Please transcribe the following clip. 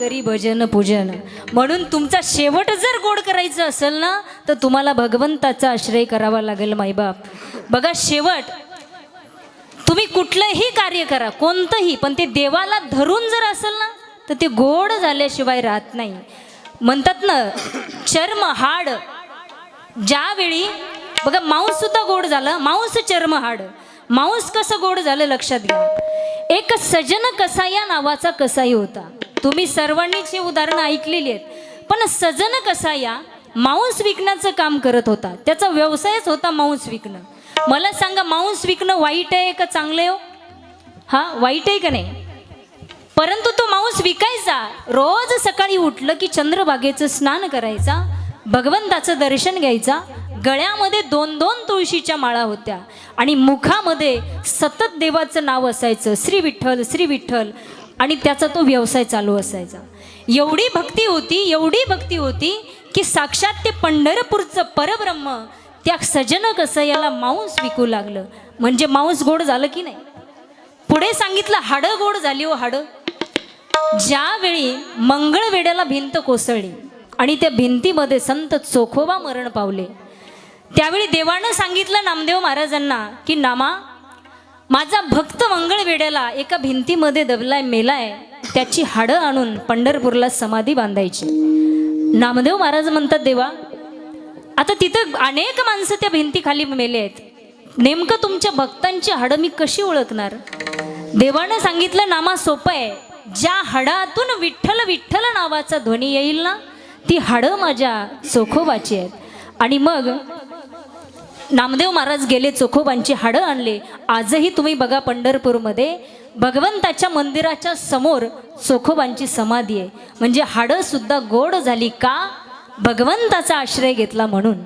करी भजन पूजन। म्हणून तुमचा शेवट जर गोड करायचं असेल ना तर तुम्हाला भगवंताचा आश्रय करावा लागेल मायबाप। बघा शेवट तुम्ही कुठलंही कार्य करा कोणतंही, पण ते देवाला धरून जर असेल ना तर ते गोड झाल्याशिवाय राहत नाही। म्हणतात ना चर्म हाड, ज्यावेळी बघा मांस सुद्धा गोड झालं, मांस चर्म हाड, मांस कसं गोड झालं लक्षात घ्या। एक सजन कसाया नावाचा कसाई होता, तुम्ही सर्वांनीच हे उदाहरणं ऐकलेली आहेत। पण सजन कसाया मांस विकण्याचं काम करत होता, त्याचा व्यवसायच होता मांस विकणं। मला सांगा मांस विकणं वाईट आहे का चांगलं आहे हो? हा वाईट आहे का नाही? परंतु तो मांस विकायचा, रोज सकाळी उठलं की चंद्रभागेचं स्नान करायचा, भगवंताचं दर्शन घ्यायचा, गळ्यामध्ये 2-2 तुळशीच्या माळा होत्या आणि मुखामध्ये सतत देवाचं नाव असायचं, श्री विठ्ठल श्री विठ्ठल, आणि त्याचा तो व्यवसाय चालू असायचा। एवढी भक्ती होती, एवढी भक्ती होती की साक्षात ते पंढरपूरचं परब्रह्म त्या सजन कसयाला मांस विकू लागलं। म्हणजे मांस गोड झालं की नाही? पुढे सांगितलं हाडं गोड झाली हो हाडं। ज्यावेळी मंगळवेढ्याला भिंत कोसळली आणि त्या भिंतीमध्ये संत चोखोबा मरण पावले, त्यावेळी देवानं सांगितलं नामदेव महाराजांना की नामा, माझा भक्त मंगळवेढ्याला एका भिंतीमध्ये दबलाय मेलाय, त्याची हाडं आणून पंढरपूरला समाधी बांधायची। नामदेव महाराज म्हणतात देवा आता तिथं अनेक माणसं त्या भिंतीखाली मेले आहेत, नेमकं तुमच्या भक्तांची हाडं मी कशी ओळखणार? देवानं सांगितलं नामा सोपं आहे, ज्या हाडातून विठ्ठल विठ्ठल नावाचा ध्वनी येईल ना ती हाडं माझ्या चोखोबाची आहेत। आणि मग नामदेव महाराज गेले, चोखोबांची हाडं आणले। आजही तुम्ही बघा पंढरपूरमध्ये भगवंताच्या मंदिराच्या समोर चोखोबांची समाधी आहे। म्हणजे हाडं सुद्धा गोड झाली का? भगवंताचा आश्रय घेतला म्हणून।